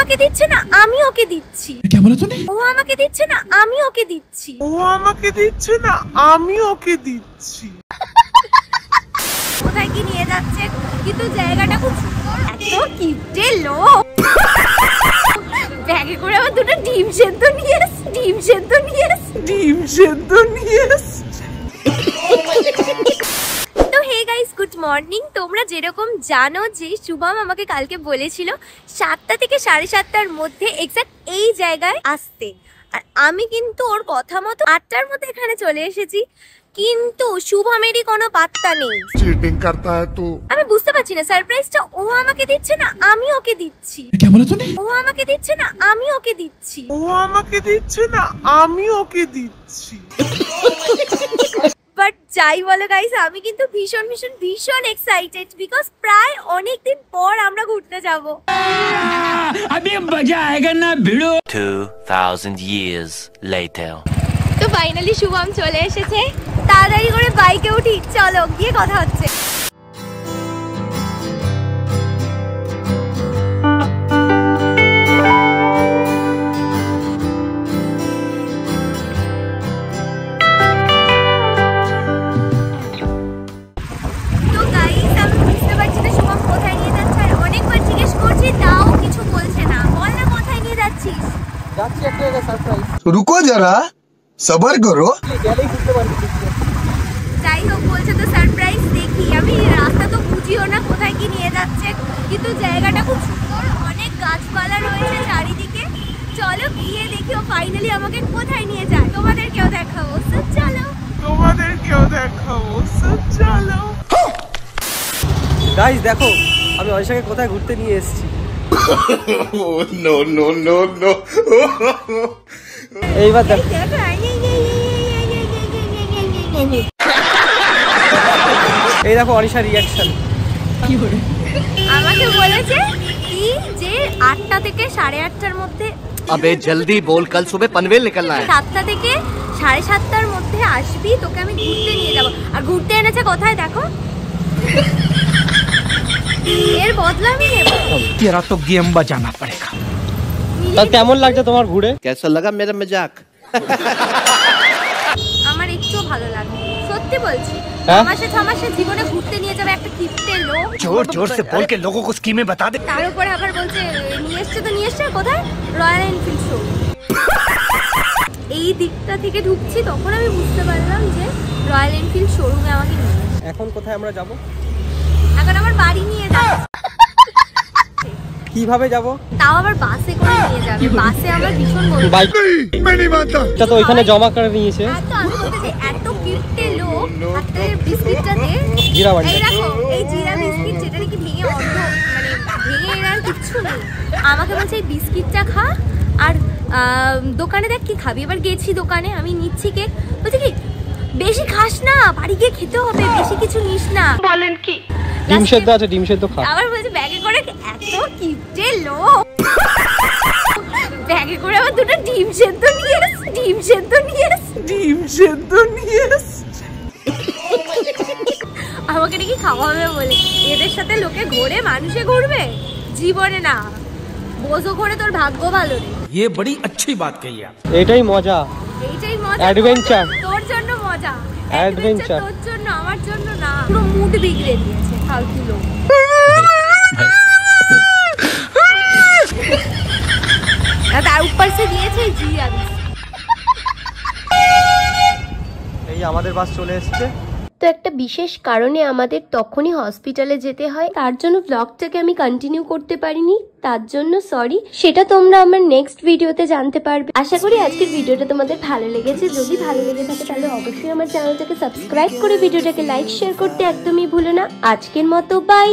আমাকে দিচ্ছে না, আমি ওকে দিচ্ছি। क्या बोला तूने? ও আমাকে দিচ্ছে না, আমি ওকে দিচ্ছি। ও আমাকে দিচ্ছে না, আমি ওকে দিচ্ছি। কোথায় কি নিয়ে যাচ্ছে, কিন্তু জায়গাটা খুব সুন্দর। এত কিপটে লোক। ব্যাগে করে আবার দুটো ডিম সেদ্ধ নিয়ে এসছে, ডিম সেদ্ধ নিয়ে এসছে, ডিম সেদ্ধ নিয়ে এসছে। তো হে গাইস, গুড মর্নিং। তোমরা যেরকম জানো যে শুভম আমাকে কালকে বলেছিল 7টা থেকে 7:30টার মধ্যে এক্সাক্ট এই জায়গায় আসতে, আর আমি কিন্তু ওর কথা মতো 8টার মধ্যে এখানে চলে এসেছি, কিন্তু শুভমেরই কোনো পাত্তা নেই। चीटिंग करता है तू। আমি বুঝতে পারছি না সারপ্রাইজটা ও আমাকে দিচ্ছে না, আমি ওকে দিচ্ছি। क्या बोला तूने? ও আমাকে দিচ্ছে না, আমি ওকে দিচ্ছি। ও আমাকে দিচ্ছে না, আমি ওকে দিচ্ছি। বাট যাই বলো গাইস, আমি কিন্তু ভীষণ ভীষণ ভীষণ এক্সাইটেড, বিকজ প্রায় অনেকদিন পর আমরা ঘুরতে যাব। अभी मजा आएगा ना भिड़ो। 2000 years later. তো ফাইনালি শুভম চলে এসেছে, তাড়াতাড়ি করে বাইকে উঠি, চলো গিয়ে কথা হচ্ছে। তো গাইস, আমি বুঝতে পারছি না শুভম কোথায় নিয়ে যাচ্ছে, আর অনেকবার জিজ্ঞেস করছি তাও কিছু বলছে না। বল না কোথায় নিয়ে যাচ্ছিস? যাচ্ছি একটা জায়গায় সারপ্রাইজ। रुको जरा सबर करो। গেলেই বুঝতে পারবি। যাই হোক, বলছে তো সারপ্রাইজ। দেখি, আমি রাস্তা তো বুঝিও না কোথায় কি নিয়ে যাচ্ছে, কিন্তু জায়গাটা খুব সুন্দর, অনেক গাছপালা রয়েছে চারিদিকে। চলো গিয়ে দেখি ও ফাইনালি আমাকে কোথায় নিয়ে যায়, তোমাদেরকেও দেখাবো। So, চলো। তোমাদেরকেও দেখাবো, so চলো। গাইস দেখো, আমি অনিশাকে কোথায় ঘুরতে নিয়ে এসেছি। No no no no। এইবার দেখো, এই দেখো অনিশার রিয়াকশন। আমাকে বলেছে কি যে 8টা থেকে 8:30টার মধ্যে, अबे जल्दी बोल, कल सुबह पनवेल निकलना है। 7টা থেকে 7:30টার মধ্যে আসবি, তোকে আমি ঘুরতে নিয়ে যাবো। আর ঘুরতে এনেছে কোথায় দেখো, এর বদলা আমি নেব। तेरा तो गेम बजाना पड़ेगा। তা কেমন লাগছে তোমার ঘুরে? कैसा लगा मेरा मजाक? আমার একটু ভালো লাগে, সত্যি বলছি। হ্যাঁ? 6 মাসে জীবনে ঘুরতে নিয়ে যাবে একটা কিপটে লোক, जोर जोर से बोल के लोगों को स्कीमें बता दे। তার উপরে আবার বলছে নিয়ে এসছে। তো নিয়ে এসছে কোথায়? Royal Enfield show. এই দিকটা থেকে ঢুকছি, তখন আমি বুঝতে পারলাম যে রয়্যাল এনফিল্ড শোরুমে আমাকে নিয়ে এসছে। এখন কোথায় আমরা যাব? এখন আমার বাড়ি নিয়ে যাচ্ছে। কিভাবে যাব? তাও আবার বাসে করে নিয়ে যাবে। বাসে আমার ভীষণ গরম। বাইক টা তো ওইখানে জমা করে নিয়েছে। এত আমি বলতে যে এত কিপটে লোক, হাতে বিস্কিটটা দে। জিরা বাড়ি। এই দেখো, এই জিরা বিস্কিট, যেটা নাকি ভেঙে অন্ধ, মানে ভেঙে এর আর কিচ্ছু নেই। আমাকে বলছে এই বিস্কিটটা খা, আর দোকানে দেখ কি খাবি। এবার গেছি দোকানে, আমি নিচ্ছি কেক, বলছে কি বেশি খাস না, বাড়ি গিয়ে খেতে হবে, বেশি কিছু নিস না। বলেন কি? ডিম সেদ্ধ আছে, ডিম সেদ্ধ খা। আবার বলছে ব্যাগে করে, এত কিপটে লোক। ব্যাগে করে আবার দুটো ডিম সেদ্ধ নিয়ে এসছে, ডিম সেদ্ধ নিয়ে এসছে, ডিম সেদ্ধ নিয়ে এসছে। আমাকে নাকি খাওয়াবে বলে। এদের সাথে লোকে ঘোরে, মানুষে ঘুরবে জীবনে না। বোঝো করে তোর ভাগ্য ভালো রে। ये बड़ी अच्छी बात कही आप। এটাই মজা। এইটাই মজা। Adventure। তোর জন্য মজা। Adventure। তোর জন্য, আমার জন্য না। পুরো মুড বিগড়ে দিয়েছে ফালতু লোক। তার উপর সে দিয়েছে জিয়া। এই আমাদের বাস চলে এসেছে। তো একটা বিশেষ কারণে আমাদের তখনই হসপিটালে যেতে হয়, তার জন্য ব্লগটাকে আমি কন্টিনিউ করতে পারিনি, তার জন্য সরি। সেটা তোমরা আমার নেক্সট ভিডিওতে জানতে পারবে। আশা করি আজকের ভিডিওটা তোমাদের ভালো লেগেছে। যদি ভালো লেগে থাকে তাহলে অবশ্যই আমার চ্যানেলটাকে সাবস্ক্রাইব করে ভিডিওটাকে লাইক শেয়ার করতে একদমই ভুলো না। আজকের মতো by.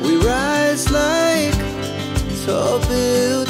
We rise like tall buildings.